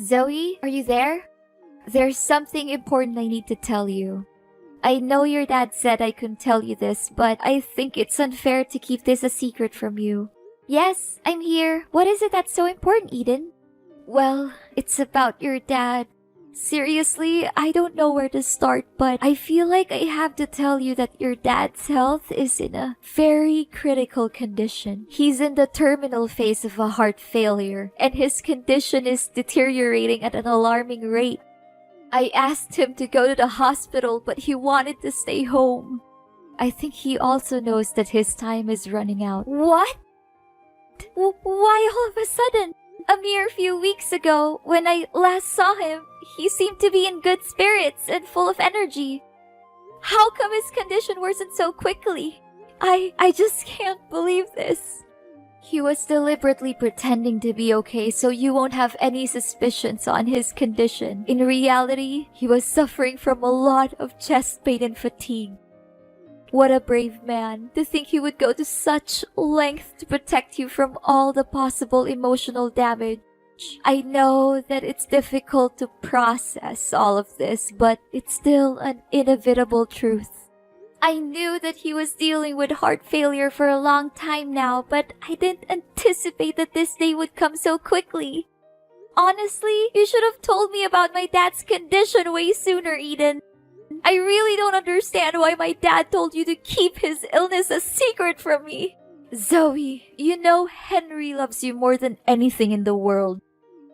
Zoe, are you there? There's something important I need to tell you. I know your dad said I couldn't tell you this, but I think it's unfair to keep this a secret from you. Yes, I'm here. What is it that's so important, Eden? Well, it's about your dad. Seriously, I don't know where to start, but I feel like I have to tell you that your dad's health is in a very critical condition. He's in the terminal phase of a heart failure, and his condition is deteriorating at an alarming rate. I asked him to go to the hospital, but he wanted to stay home. I think he also knows that his time is running out. What? Why all of a sudden? A mere few weeks ago, when I last saw him, he seemed to be in good spirits and full of energy. How come his condition worsened so quickly? I just can't believe this. He was deliberately pretending to be okay so you won't have any suspicions on his condition. In reality, he was suffering from a lot of chest pain and fatigue. What a brave man, to think he would go to such length to protect you from all the possible emotional damage. I know that it's difficult to process all of this, but it's still an inevitable truth. I knew that he was dealing with heart failure for a long time now, but I didn't anticipate that this day would come so quickly. Honestly, you should have told me about my dad's condition way sooner, Eden. I really don't understand why my dad told you to keep his illness a secret from me. Zoe, you know Henry loves you more than anything in the world.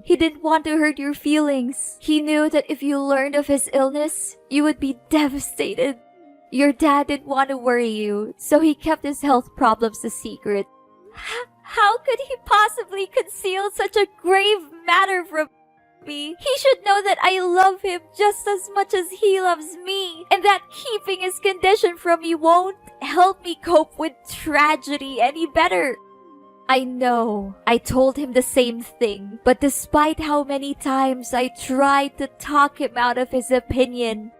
He didn't want to hurt your feelings. He knew that if you learned of his illness, you would be devastated. Your dad didn't want to worry you, so he kept his health problems a secret. How could he possibly conceal such a grave matter from me? He should know that I love him just as much as he loves me, and that keeping his condition from me won't help me cope with tragedy any better. I know, I told him the same thing, but despite how many times I tried to talk him out of his opinion,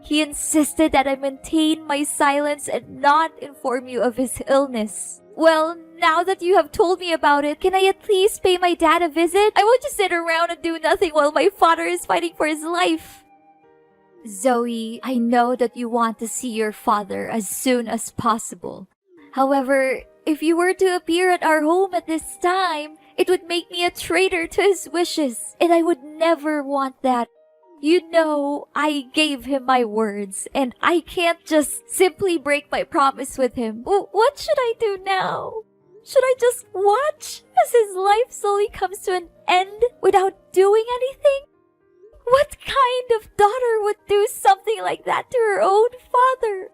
he insisted that I maintain my silence and not inform you of his illness. Well, now that you have told me about it, can I at least pay my dad a visit? I won't just sit around and do nothing while my father is fighting for his life. Zoe, I know that you want to see your father as soon as possible. However, if you were to appear at our home at this time, it would make me a traitor to his wishes, and I would never want that. You know, I gave him my words, and I can't just simply break my promise with him. What should I do now? Should I just watch as his life slowly comes to an end without doing anything? What kind of daughter would do something like that to her own father?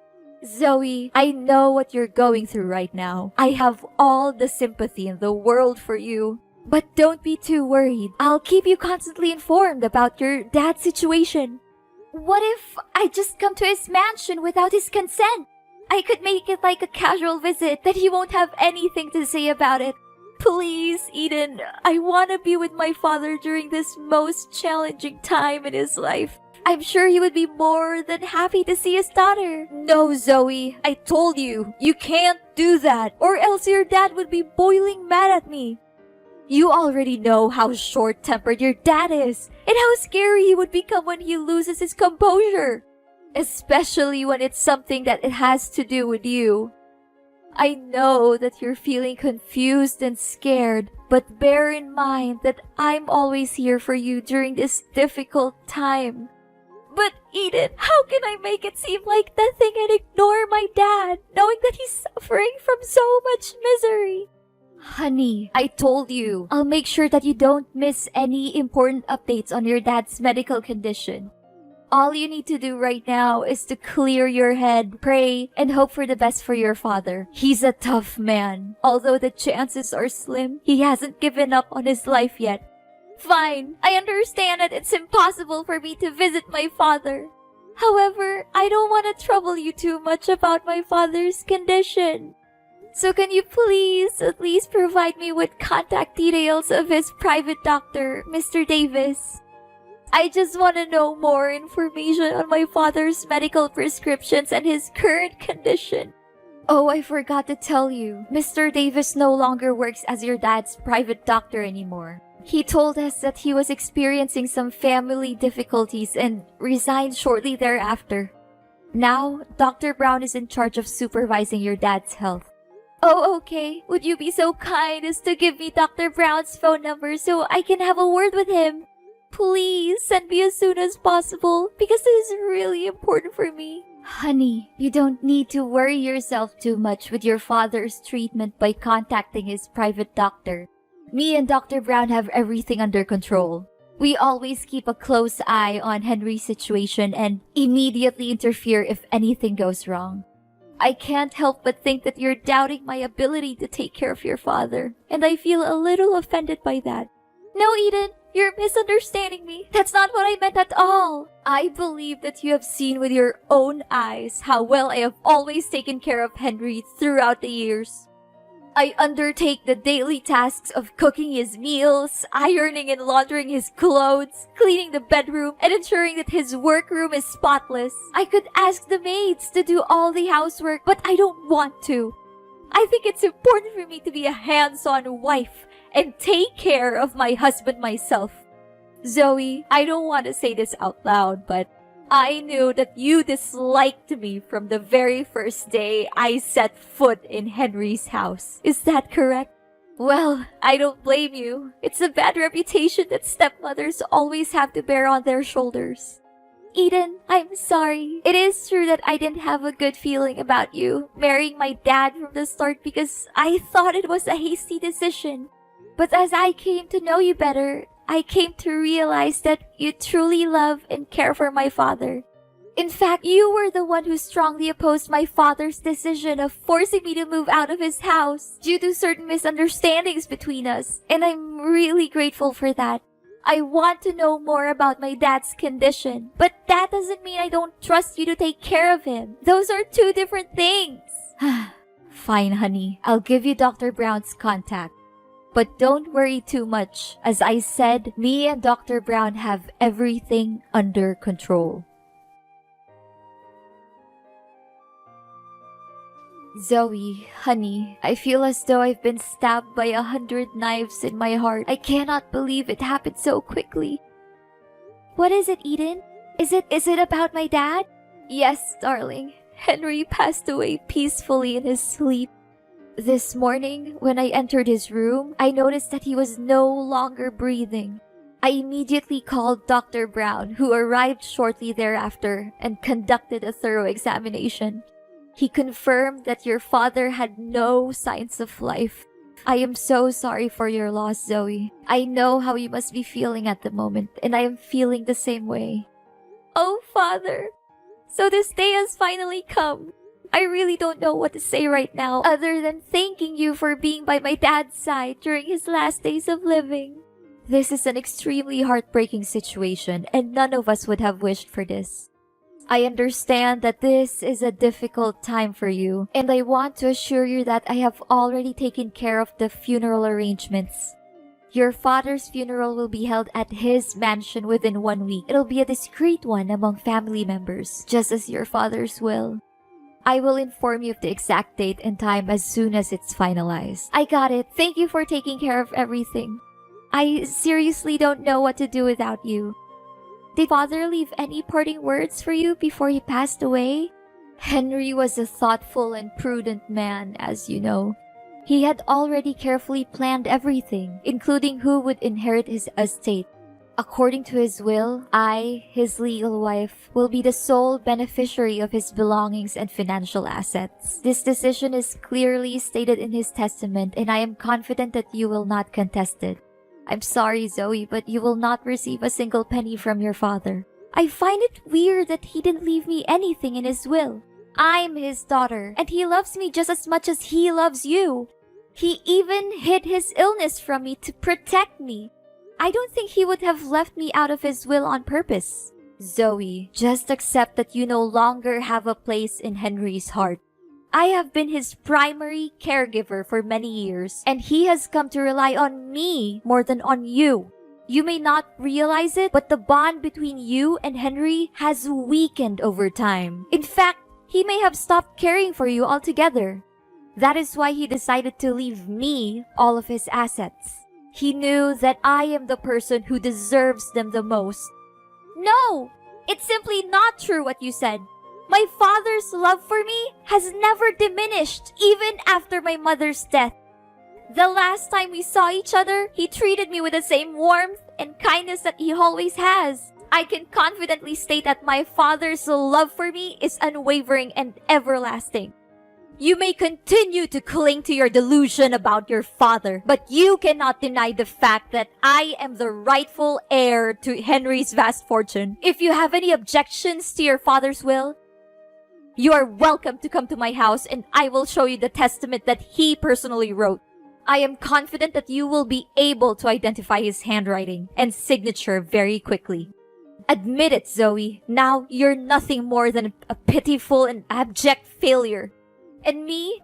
Zoe, I know what you're going through right now. I have all the sympathy in the world for you. But don't be too worried. I'll keep you constantly informed about your dad's situation. What if I just come to his mansion without his consent? I could make it like a casual visit that he won't have anything to say about it. Please, Eden, I want to be with my father during this most challenging time in his life. I'm sure he would be more than happy to see his daughter. No, Zoe, I told you, you can't do that, or else your dad would be boiling mad at me. You already know how short-tempered your dad is, and how scary he would become when he loses his composure. Especially when it's something that it has to do with you. I know that you're feeling confused and scared, but bear in mind that I'm always here for you during this difficult time. But Eden, how can I make it seem like nothing and ignore my dad, knowing that he's suffering from so much misery? Honey, I told you, I'll make sure that you don't miss any important updates on your dad's medical condition. All you need to do right now is to clear your head, pray, and hope for the best for your father. He's a tough man. Although the chances are slim, he hasn't given up on his life yet. Fine, I understand that it's impossible for me to visit my father. However, I don't want to trouble you too much about my father's condition. So can you please at least provide me with contact details of his private doctor, Mr. Davis? I just want to know more information on my father's medical prescriptions and his current condition. Oh, I forgot to tell you. Mr. Davis no longer works as your dad's private doctor anymore. He told us that he was experiencing some family difficulties and resigned shortly thereafter. Now, Dr. Brown is in charge of supervising your dad's health. Oh, okay. Would you be so kind as to give me Dr. Brown's phone number so I can have a word with him? Please send me as soon as possible because it is really important for me. Honey, you don't need to worry yourself too much with your father's treatment by contacting his private doctor. Me and Dr. Brown have everything under control. We always keep a close eye on Henry's situation and immediately interfere if anything goes wrong. I can't help but think that you're doubting my ability to take care of your father, and I feel a little offended by that. No, Eden, you're misunderstanding me. That's not what I meant at all. I believe that you have seen with your own eyes how well I have always taken care of Henry throughout the years. I undertake the daily tasks of cooking his meals, ironing and laundering his clothes, cleaning the bedroom, and ensuring that his workroom is spotless. I could ask the maids to do all the housework, but I don't want to. I think it's important for me to be a hands-on wife and take care of my husband myself. Zoe, I don't want to say this out loud, but I knew that you disliked me from the very first day I set foot in Henry's house. Is that correct? Well, I don't blame you. It's a bad reputation that stepmothers always have to bear on their shoulders. Eden, I'm sorry. It is true that I didn't have a good feeling about you marrying my dad from the start because I thought it was a hasty decision. But as I came to know you better, I came to realize that you truly love and care for my father. In fact, you were the one who strongly opposed my father's decision of forcing me to move out of his house due to certain misunderstandings between us, and I'm really grateful for that. I want to know more about my dad's condition, but that doesn't mean I don't trust you to take care of him. Those are two different things. Fine, honey. I'll give you Dr. Brown's contact. But don't worry too much. As I said, me and Dr. Brown have everything under control. Zoe, honey, I feel as though I've been stabbed by 100 knives in my heart. I cannot believe it happened so quickly. What is it, Eden? Is it about my dad? Yes, darling. Henry passed away peacefully in his sleep. This morning, when I entered his room, I noticed that he was no longer breathing. I immediately called Dr. Brown, who arrived shortly thereafter and conducted a thorough examination. He confirmed that your father had no signs of life. I am so sorry for your loss, Zoe. I know how you must be feeling at the moment, and I am feeling the same way. Oh, Father! So this day has finally come. I really don't know what to say right now other than thanking you for being by my dad's side during his last days of living. This is an extremely heartbreaking situation, and none of us would have wished for this. I understand that this is a difficult time for you, and I want to assure you that I have already taken care of the funeral arrangements. Your father's funeral will be held at his mansion within 1 week. It'll be a discreet one among family members, just as your father's will. I will inform you of the exact date and time as soon as it's finalized. I got it. Thank you for taking care of everything. I seriously don't know what to do without you. Did Father leave any parting words for you before he passed away? Henry was a thoughtful and prudent man, as you know. He had already carefully planned everything, including who would inherit his estate. According to his will, I, his legal wife, will be the sole beneficiary of his belongings and financial assets. This decision is clearly stated in his testament, and I am confident that you will not contest it. I'm sorry, Zoe, but you will not receive a single penny from your father. I find it weird that he didn't leave me anything in his will. I'm his daughter, and he loves me just as much as he loves you. He even hid his illness from me to protect me. I don't think he would have left me out of his will on purpose. Zoe, just accept that you no longer have a place in Henry's heart. I have been his primary caregiver for many years, and he has come to rely on me more than on you. You may not realize it, but the bond between you and Henry has weakened over time. In fact, he may have stopped caring for you altogether. That is why he decided to leave me all of his assets. he knew that I am the person who deserves them the most. No! It's simply not true what you said. My father's love for me has never diminished, even after my mother's death. The last time we saw each other, he treated me with the same warmth and kindness that he always has. I can confidently state that my father's love for me is unwavering and everlasting. You may continue to cling to your delusion about your father, but you cannot deny the fact that I am the rightful heir to Henry's vast fortune. If you have any objections to your father's will, you are welcome to come to my house and I will show you the testament that he personally wrote. I am confident that you will be able to identify his handwriting and signature very quickly. Admit it, Zoe. Now you're nothing more than a pitiful and abject failure. And me?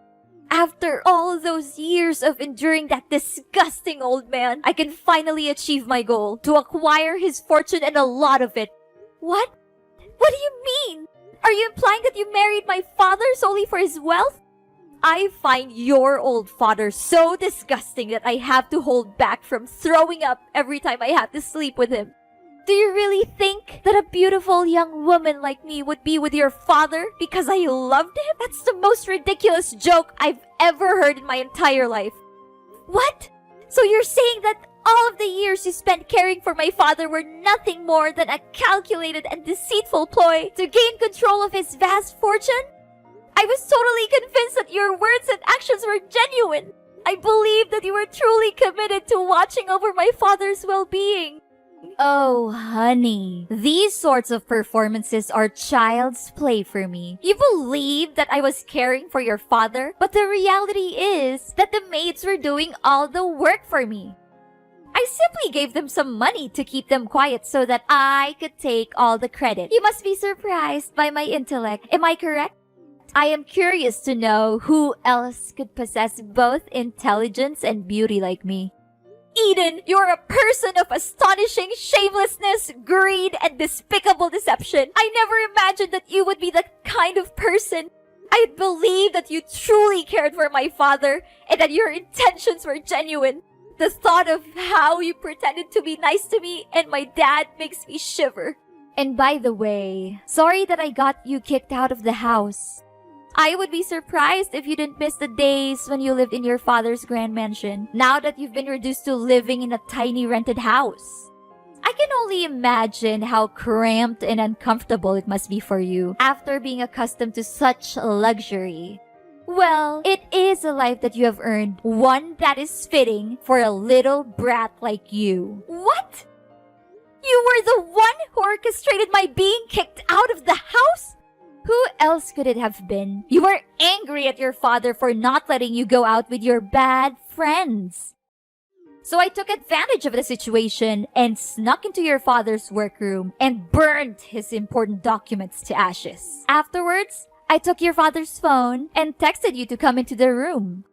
After all those years of enduring that disgusting old man, I can finally achieve my goal, to acquire his fortune and a lot of it. What? What do you mean? Are you implying that you married my father solely for his wealth? I find your old father so disgusting that I have to hold back from throwing up every time I have to sleep with him. Do you really think that a beautiful young woman like me would be with your father because I loved him? That's the most ridiculous joke I've ever heard in my entire life. What? So you're saying that all of the years you spent caring for my father were nothing more than a calculated and deceitful ploy to gain control of his vast fortune? I was totally convinced that your words and actions were genuine. I believed that you were truly committed to watching over my father's well-being. Oh, honey. These sorts of performances are child's play for me. You believe that I was caring for your father, but the reality is that the maids were doing all the work for me. I simply gave them some money to keep them quiet so that I could take all the credit. You must be surprised by my intellect. Am I correct? I am curious to know who else could possess both intelligence and beauty like me. Eden, you're a person of astonishing shamelessness, greed, and despicable deception. I never imagined that you would be the kind of person. I believed that you truly cared for my father and that your intentions were genuine. The thought of how you pretended to be nice to me and my dad makes me shiver. And by the way, sorry that I got you kicked out of the house. I would be surprised if you didn't miss the days when you lived in your father's grand mansion, now that you've been reduced to living in a tiny rented house. I can only imagine how cramped and uncomfortable it must be for you after being accustomed to such luxury. Well, it is a life that you have earned, one that is fitting for a little brat like you. What? You were the one who orchestrated my being kicked out of the house? Who else could it have been? You were angry at your father for not letting you go out with your bad friends. So I took advantage of the situation and snuck into your father's workroom and burned his important documents to ashes. Afterwards, I took your father's phone and texted you to come into the room.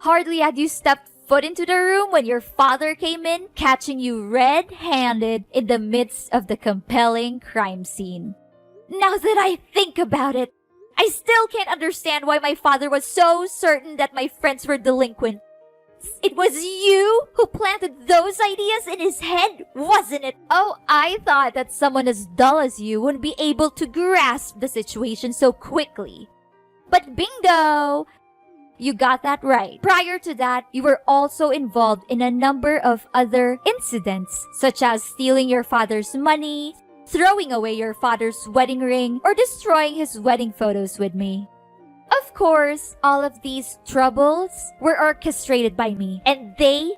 Hardly had you stepped foot into the room when your father came in, catching you red-handed in the midst of the compelling crime scene. Now that I think about it, I still can't understand why my father was so certain that my friends were delinquent. It was you who planted those ideas in his head, wasn't it? Oh, I thought that someone as dull as you wouldn't be able to grasp the situation so quickly. But bingo! You got that right. Prior to that, you were also involved in a number of other incidents, such as stealing your father's money, throwing away your father's wedding ring, or destroying his wedding photos with me. Of course, all of these troubles were orchestrated by me, and they,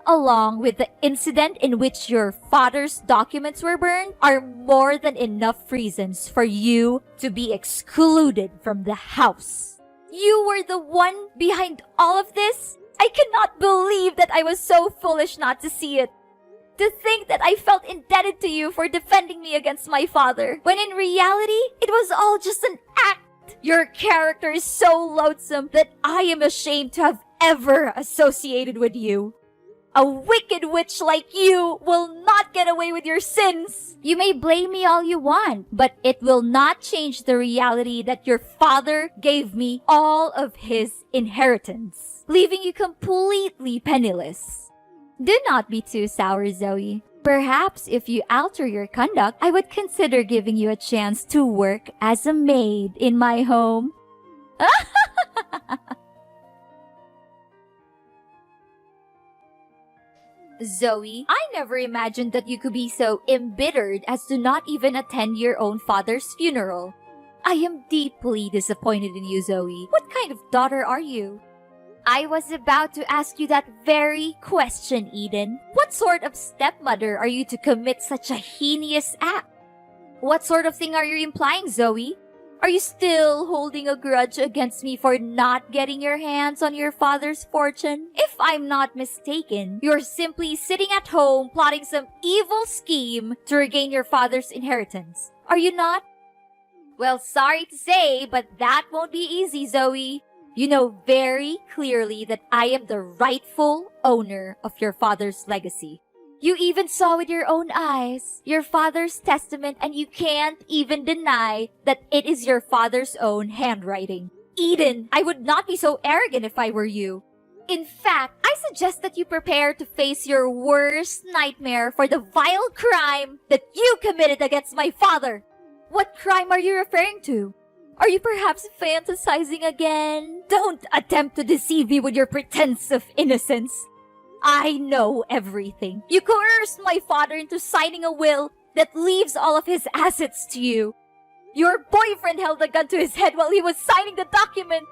along with the incident in which your father's documents were burned, are more than enough reasons for you to be excluded from the house. You were the one behind all of this? I cannot believe that I was so foolish not to see it. To think that I felt indebted to you for defending me against my father, when in reality, it was all just an act. Your character is so loathsome that I am ashamed to have ever associated with you. A wicked witch like you will not get away with your sins. You may blame me all you want, but it will not change the reality that your father gave me all of his inheritance, leaving you completely penniless. Do not be too sour, Zoe. Perhaps if you alter your conduct, I would consider giving you a chance to work as a maid in my home. Zoe, I never imagined that you could be so embittered as to not even attend your own father's funeral. I am deeply disappointed in you, Zoe. What kind of daughter are you? I was about to ask you that very question, Eden. What sort of stepmother are you to commit such a heinous act? What sort of thing are you implying, Zoe? Are you still holding a grudge against me for not getting your hands on your father's fortune? If I'm not mistaken, you're simply sitting at home plotting some evil scheme to regain your father's inheritance. Are you not? Well, sorry to say, but that won't be easy, Zoe. You know very clearly that I am the rightful owner of your father's legacy. You even saw with your own eyes your father's testament, and you can't even deny that it is your father's own handwriting. Eden, I would not be so arrogant if I were you. In fact, I suggest that you prepare to face your worst nightmare for the vile crime that you committed against my father. What crime are you referring to? Are you perhaps fantasizing again? Don't attempt to deceive me with your pretense of innocence. I know everything. You coerced my father into signing a will that leaves all of his assets to you. Your boyfriend held a gun to his head while he was signing the document.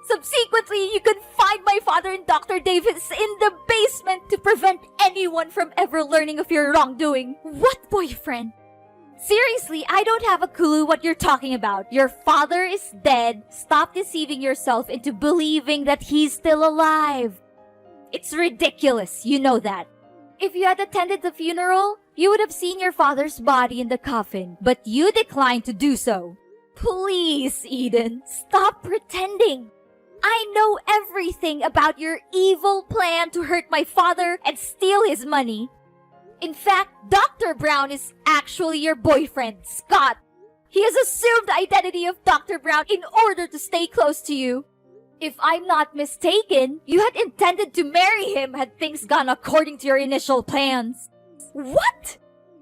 Subsequently, you confined my father and Dr. Davis in the basement to prevent anyone from ever learning of your wrongdoing. What boyfriend? Seriously, I don't have a clue what you're talking about. Your father is dead. Stop deceiving yourself into believing that he's still alive. It's ridiculous, you know that. If you had attended the funeral, you would have seen your father's body in the coffin, but you declined to do so. Please, Eden, stop pretending. I know everything about your evil plan to hurt my father and steal his money. In fact, Dr. Brown is actually your boyfriend, Scott. He has assumed the identity of Dr. Brown in order to stay close to you. If I'm not mistaken, you had intended to marry him had things gone according to your initial plans. What?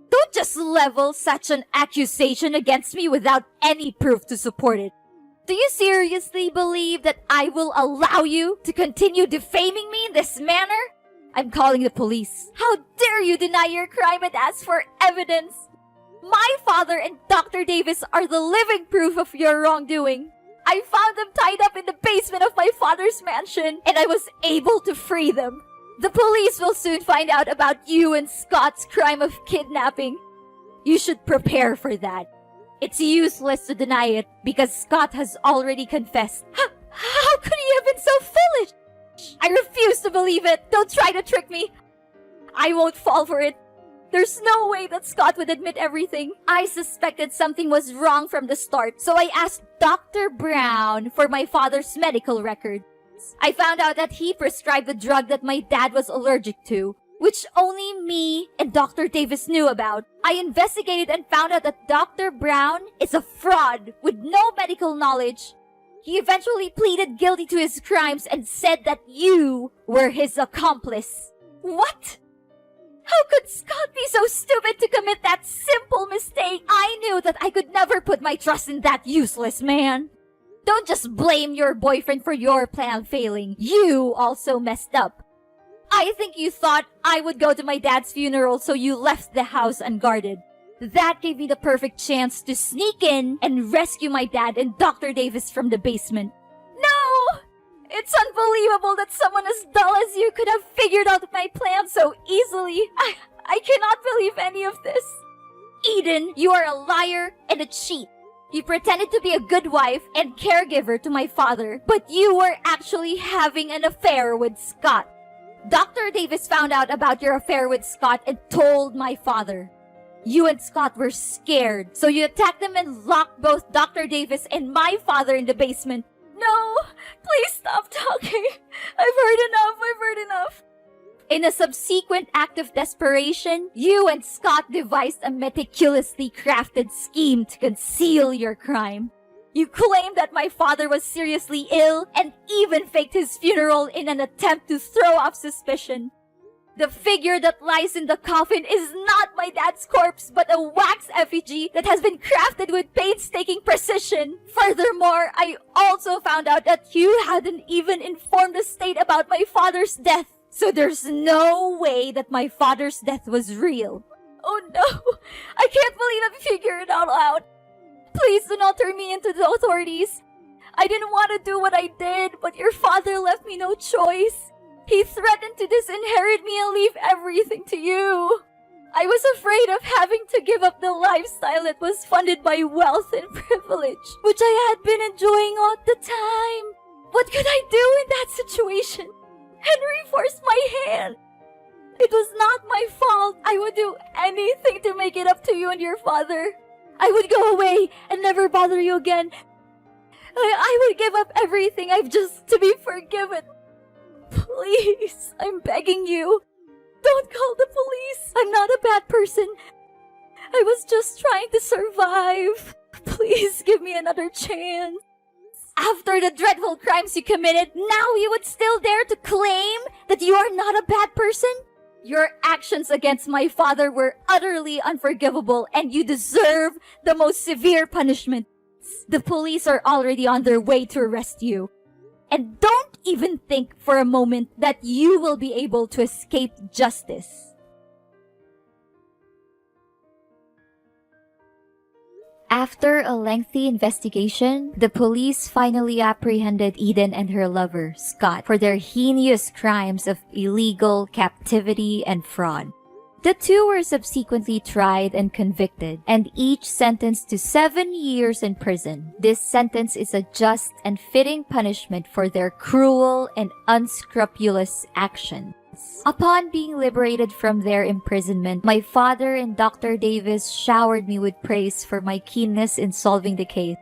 Don't just level such an accusation against me without any proof to support it. Do you seriously believe that I will allow you to continue defaming me in this manner? I'm calling the police. How dare you deny your crime and ask for evidence? My father and Dr. Davis are the living proof of your wrongdoing. I found them tied up in the basement of my father's mansion, and I was able to free them. The police will soon find out about you and Scott's crime of kidnapping. You should prepare for that. It's useless to deny it because Scott has already confessed. How could he have been so foolish? I refuse to believe it. Don't try to trick me. I won't fall for it. There's no way that Scott would admit everything. I suspected something was wrong from the start, so I asked Dr. Brown for my father's medical record. I found out that he prescribed the drug that my dad was allergic to, which only me and Dr. Davis knew about. I investigated and found out that Dr. Brown is a fraud with no medical knowledge. He eventually pleaded guilty to his crimes and said that you were his accomplice. What? How could Scott be so stupid to commit that simple mistake? I knew that I could never put my trust in that useless man. Don't just blame your boyfriend for your plan failing. You also messed up. I think you thought I would go to my dad's funeral, so you left the house unguarded. That gave me the perfect chance to sneak in and rescue my dad and Dr. Davis from the basement. No! It's unbelievable that someone as dull as you could have figured out my plan so easily. I cannot believe any of this. Eden, you are a liar and a cheat. You pretended to be a good wife and caregiver to my father, but you were actually having an affair with Scott. Dr. Davis found out about your affair with Scott and told my father. You and Scott were scared, so you attacked them and locked both Dr. Davis and my father in the basement. No, please stop talking. I've heard enough. In a subsequent act of desperation, you and Scott devised a meticulously crafted scheme to conceal your crime. You claimed that my father was seriously ill and even faked his funeral in an attempt to throw off suspicion. The figure that lies in the coffin is not my dad's corpse, but a wax effigy that has been crafted with painstaking precision. Furthermore, I also found out that you hadn't even informed the state about my father's death. So there's no way that my father's death was real. Oh no! I can't believe I figured it all out. Please do not turn me into the authorities. I didn't want to do what I did, but your father left me no choice. He threatened to disinherit me and leave everything to you. I was afraid of having to give up the lifestyle that was funded by wealth and privilege, which I had been enjoying all the time. What could I do in that situation? Henry forced my hand. It was not my fault. I would do anything to make it up to you and your father. I would go away and never bother you again. I would give up everything I've just to be forgiven. Please, I'm begging you. Don't call the police. I'm not a bad person. I was just trying to survive. Please give me another chance. After the dreadful crimes you committed, now you would still dare to claim that you are not a bad person? Your actions against my father were utterly unforgivable, and you deserve the most severe punishment. The police are already on their way to arrest you. And don't even think for a moment that you will be able to escape justice. After a lengthy investigation, the police finally apprehended Eden and her lover, Scott, for their heinous crimes of illegal captivity and fraud. The two were subsequently tried and convicted, and each sentenced to 7 years in prison. This sentence is a just and fitting punishment for their cruel and unscrupulous actions. Upon being liberated from their imprisonment, my father and Dr. Davis showered me with praise for my keenness in solving the case.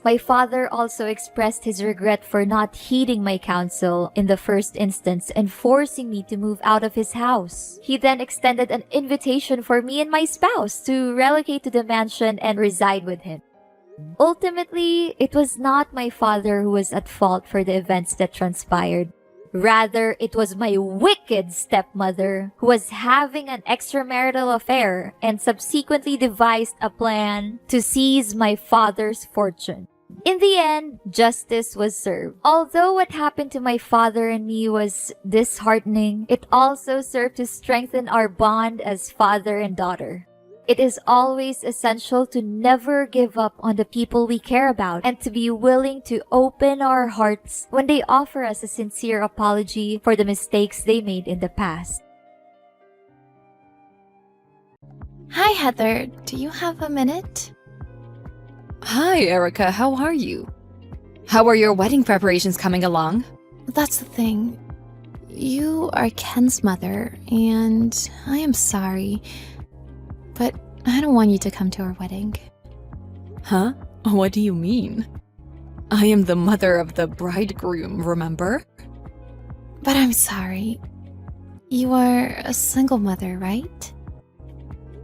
My father also expressed his regret for not heeding my counsel in the first instance and forcing me to move out of his house. He then extended an invitation for me and my spouse to relocate to the mansion and reside with him. Ultimately, it was not my father who was at fault for the events that transpired. Rather, it was my wicked stepmother who was having an extramarital affair and subsequently devised a plan to seize my father's fortune. In the end, justice was served. Although what happened to my father and me was disheartening, it also served to strengthen our bond as father and daughter. It is always essential to never give up on the people we care about and to be willing to open our hearts when they offer us a sincere apology for the mistakes they made in the past. Hi, Heather. Do you have a minute? Hi, Erica. How are you? How are your wedding preparations coming along? That's the thing. You are Ken's mother, and I am sorry, but I don't want you to come to our wedding. Huh? What do you mean? I am the mother of the bridegroom, remember? But I'm sorry. You are a single mother, right?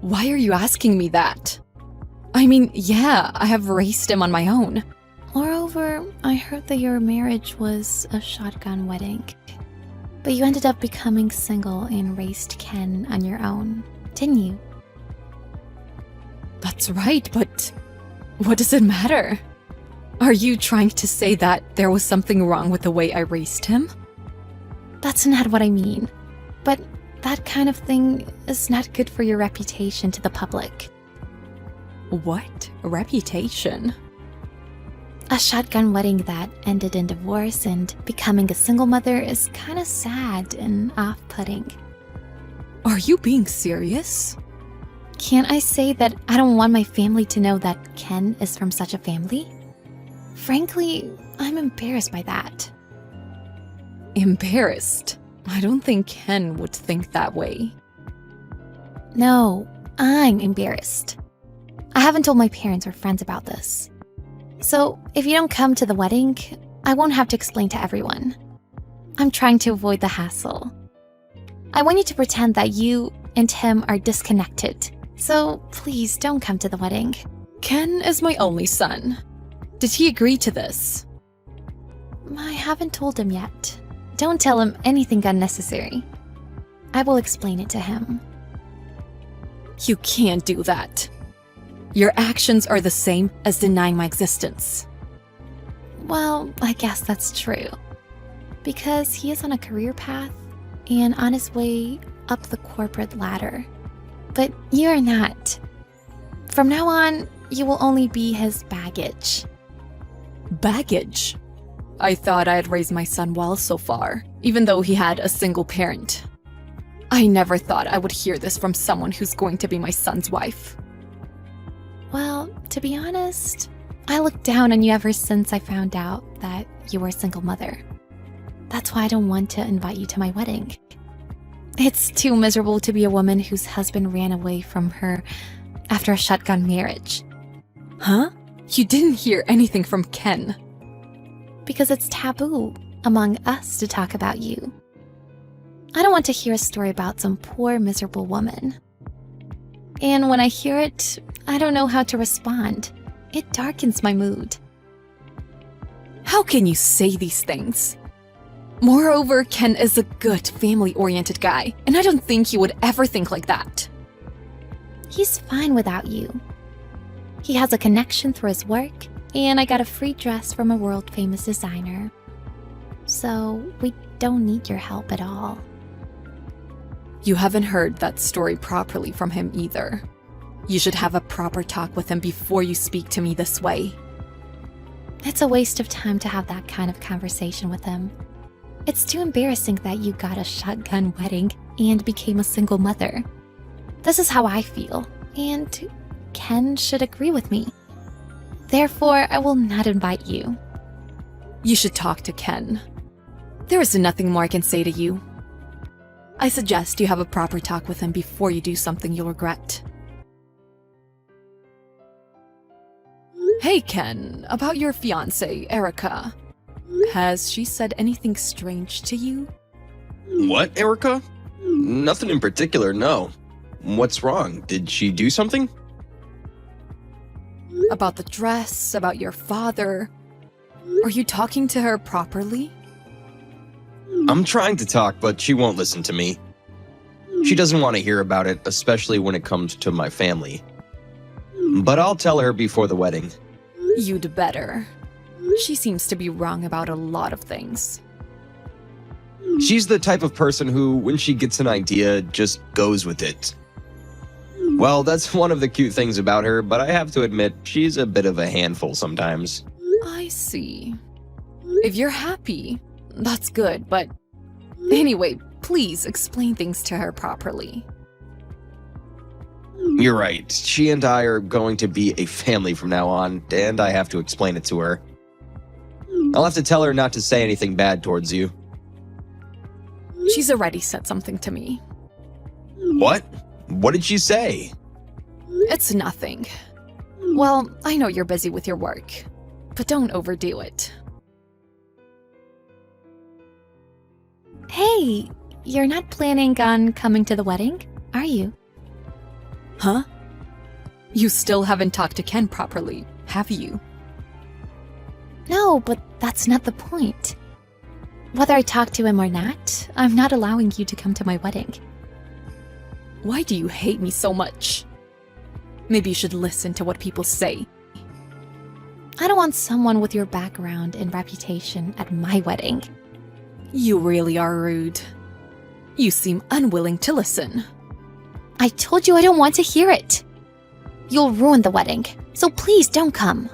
Why are you asking me that? I mean, yeah, I have raised him on my own. Moreover, I heard that your marriage was a shotgun wedding. But you ended up becoming single and raised Ken on your own, didn't you? That's right, but what does it matter? Are you trying to say that there was something wrong with the way I raised him? That's not what I mean. But that kind of thing is not good for your reputation to the public. What? Reputation? A shotgun wedding that ended in divorce and becoming a single mother is kind of sad and off-putting. Are you being serious? Can't I say that I don't want my family to know that Ken is from such a family? Frankly, I'm embarrassed by that. Embarrassed? I don't think Ken would think that way. No, I'm embarrassed. I haven't told my parents or friends about this. So if you don't come to the wedding, I won't have to explain to everyone. I'm trying to avoid the hassle. I want you to pretend that you and him are disconnected. So please don't come to the wedding. Ken is my only son. Did he agree to this? I haven't told him yet. Don't tell him anything unnecessary. I will explain it to him. You can't do that. Your actions are the same as denying my existence. Well, I guess that's true. Because he is on a career path and on his way up the corporate ladder. But you are not. From now on, you will only be his baggage. Baggage? I thought I had raised my son well so far, even though he had a single parent. I never thought I would hear this from someone who's going to be my son's wife. Well, to be honest, I looked down on you ever since I found out that you were a single mother. That's why I don't want to invite you to my wedding. It's too miserable to be a woman whose husband ran away from her after a shotgun marriage. Huh? You didn't hear anything from Ken. Because it's taboo among us to talk about you. I don't want to hear a story about some poor, miserable woman. And when I hear it, I don't know how to respond. It darkens my mood. How can you say these things? Moreover, Ken is a good, family-oriented guy, and I don't think he would ever think like that. He's fine without you. He has a connection through his work, and I got a free dress from a world-famous designer. So we don't need your help at all. You haven't heard that story properly from him either. You should have a proper talk with him before you speak to me this way. It's a waste of time to have that kind of conversation with him. It's too embarrassing that you got a shotgun wedding and became a single mother. This is how I feel, and Ken should agree with me. Therefore, I will not invite you. You should talk to Ken. There is nothing more I can say to you. I suggest you have a proper talk with him before you do something you'll regret. Hey Ken, about your fiancée, Erica. Has she said anything strange to you? What, Erica? Nothing in particular, no. What's wrong? Did she do something? About the dress, about your father. Are you talking to her properly? I'm trying to talk, but she won't listen to me. She doesn't want to hear about it, especially when it comes to my family. But I'll tell her before the wedding. You'd better. She seems to be wrong about a lot of things. She's the type of person who, when she gets an idea, just goes with it. Well, that's one of the cute things about her, but I have to admit, she's a bit of a handful sometimes. I see. If you're happy, that's good, but anyway, please explain things to her properly. You're right. She and I are going to be a family from now on, and I have to explain it to her. I'll have to tell her not to say anything bad towards you. She's already said something to me. What? What did she say? It's nothing. Well, I know you're busy with your work, but don't overdo it. Hey, you're not planning on coming to the wedding, are you? Huh? You still haven't talked to Ken properly, have you? No, but that's not the point. Whether I talk to him or not, I'm not allowing you to come to my wedding. Why do you hate me so much? Maybe you should listen to what people say. I don't want someone with your background and reputation at my wedding. You really are rude. You seem unwilling to listen. I told you I don't want to hear it. You'll ruin the wedding, so please don't come.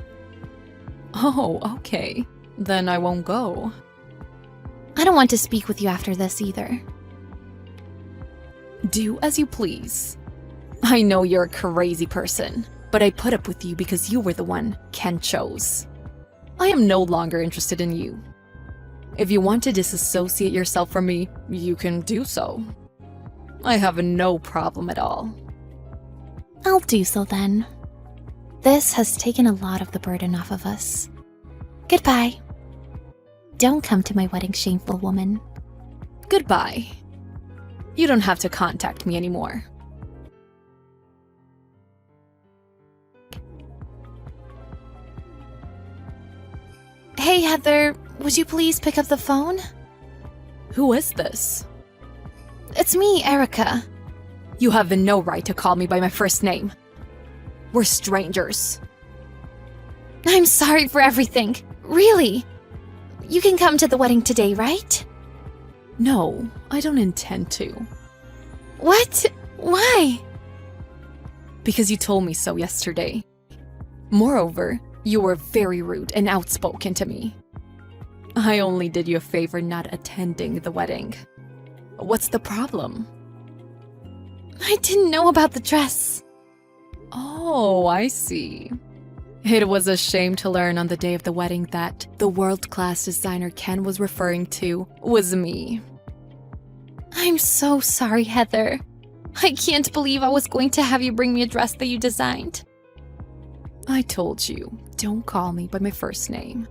Oh, okay. Then I won't go. I don't want to speak with you after this either. Do as you please. I know you're a crazy person, but I put up with you because you were the one Ken chose. I am no longer interested in you. If you want to disassociate yourself from me, you can do so. I have no problem at all. I'll do so then. This has taken a lot of the burden off of us. Goodbye. Don't come to my wedding, shameful woman. Goodbye. You don't have to contact me anymore. Hey, Heather, would you please pick up the phone? Who is this? It's It's me, Erica. You have no right to call me by my first name. We're strangers. I'm sorry for everything. Really. You can come to the wedding today, right? No, I don't intend to. What? Why? Because you told me so yesterday. Moreover, you were very rude and outspoken to me. I only did you a favor not attending the wedding. What's the problem? I didn't know about the dress. Oh, I see. It was a shame to learn on the day of the wedding that the world-class designer Ken was referring to was me. I'm so sorry, Heather. I can't believe I was going to have you bring me a dress that you designed. I told you, don't call me by my first name.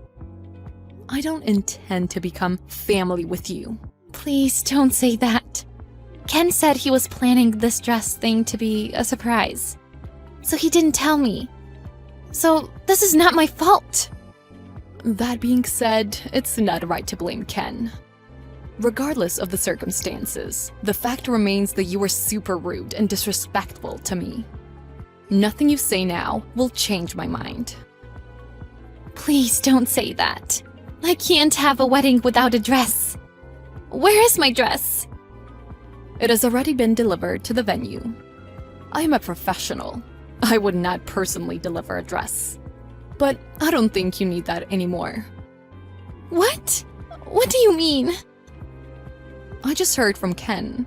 I don't intend to become family with you. Please don't say that. Ken said he was planning this dress thing to be a surprise. So he didn't tell me. So this is not my fault. That being said, it's not right to blame Ken. Regardless of the circumstances, the fact remains that you were super rude and disrespectful to me. Nothing you say now will change my mind. Please don't say that. I can't have a wedding without a dress. Where is my dress? It has already been delivered to the venue. I am a professional. I would not personally deliver a dress. But I don't think you need that anymore. What? What do you mean? I just heard from Ken.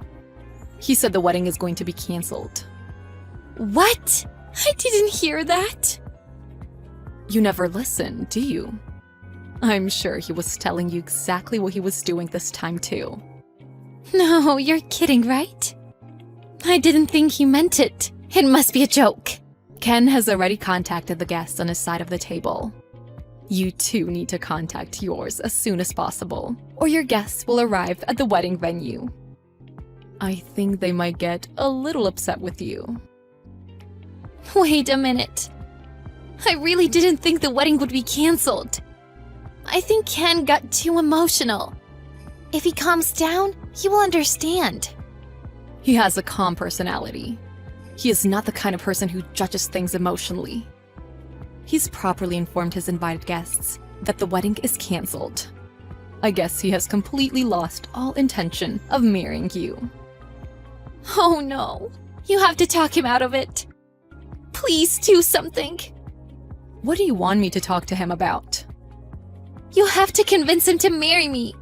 He said the wedding is going to be canceled. What? I didn't hear that. You never listen, do you? I'm sure he was telling you exactly what he was doing this time too. No, you're kidding, right? I didn't think he meant it. It must be a joke. Ken has already contacted the guests on his side of the table. You too need to contact yours as soon as possible, or your guests will arrive at the wedding venue. I think they might get a little upset with you. Wait a minute. I really didn't think the wedding would be canceled. I think Ken got too emotional. If he calms down, he will understand. He has a calm personality. He is not the kind of person who judges things emotionally. He's properly informed his invited guests that the wedding is canceled. I guess he has completely lost all intention of marrying you. Oh no. You have to talk him out of it. Please do something. What do you want me to talk to him about? You have to convince him to marry me.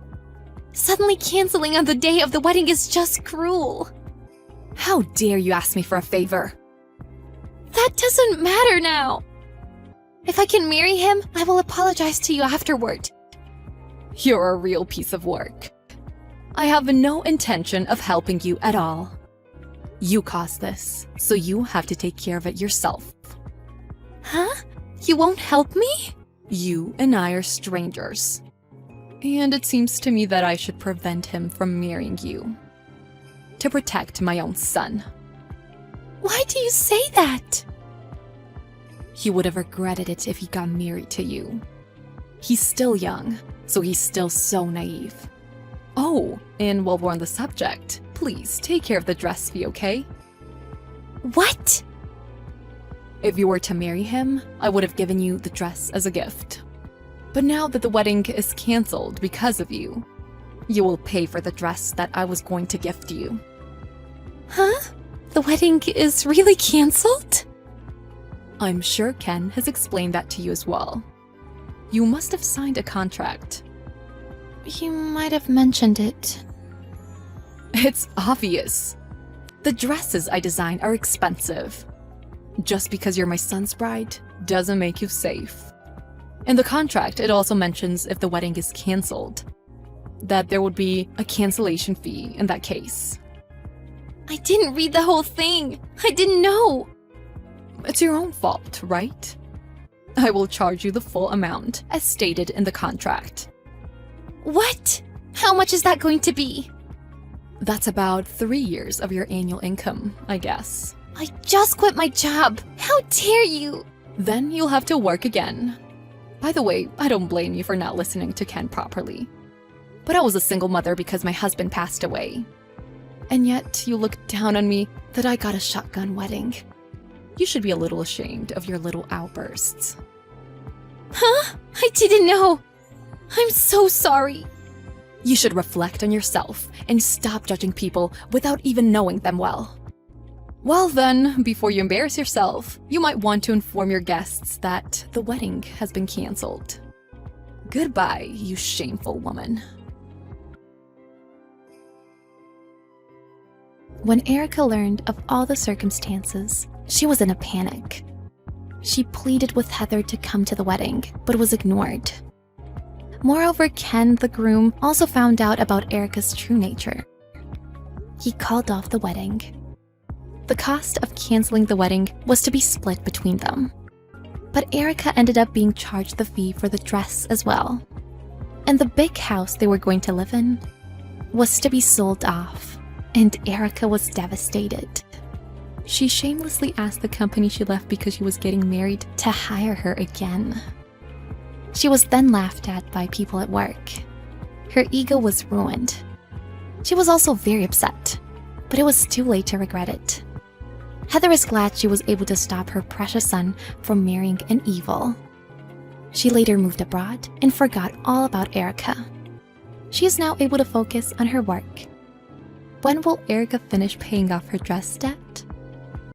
Suddenly canceling on the day of the wedding is just cruel. How dare you ask me for a favor? That doesn't matter now. If I can marry him, I will apologize to you afterward. You're a real piece of work. I have no intention of helping you at all. You caused this, so you have to take care of it yourself. Huh? You won't help me? You and I are strangers. And it seems to me that I should prevent him from marrying you. To protect my own son. Why do you say that? He would have regretted it if he got married to you. He's still young, so he's still so naive. Oh, and while we're on the subject, please take care of the dress fee, okay? What? If you were to marry him, I would have given you the dress as a gift. But now that the wedding is canceled because of you, you will pay for the dress that I was going to gift you. Huh? The wedding is really canceled? I'm sure Ken has explained that to you as well. You must have signed a contract. You might have mentioned it. It's obvious. The dresses I design are expensive. Just because you're my son's bride doesn't make you safe. In the contract, it also mentions if the wedding is canceled, that there would be a cancellation fee in that case. I didn't read the whole thing. I didn't know. It's your own fault, right? I will charge you the full amount as stated in the contract. What? How much is that going to be? That's about 3 years of your annual income, I guess. I just quit my job. How dare you? Then you'll have to work again. By the way, I don't blame you for not listening to Ken properly. But I was a single mother because my husband passed away. And yet you look down on me that I got a shotgun wedding. You should be a little ashamed of your little outbursts. Huh? I didn't know. I'm so sorry. You should reflect on yourself and stop judging people without even knowing them well. Well then, before you embarrass yourself, you might want to inform your guests that the wedding has been canceled. Goodbye, you shameful woman. When Erica learned of all the circumstances, she was in a panic. She pleaded with Heather to come to the wedding, but was ignored. Moreover, Ken, the groom, also found out about Erica's true nature. He called off the wedding. The cost of canceling the wedding was to be split between them. But Erica ended up being charged the fee for the dress as well. And the big house they were going to live in was to be sold off, and Erica was devastated. She shamelessly asked the company she left because she was getting married to hire her again. She was then laughed at by people at work. Her ego was ruined. She was also very upset, but it was too late to regret it. Heather is glad she was able to stop her precious son from marrying an evil. She later moved abroad and forgot all about Erica. She is now able to focus on her work. When will Erica finish paying off her dress debt?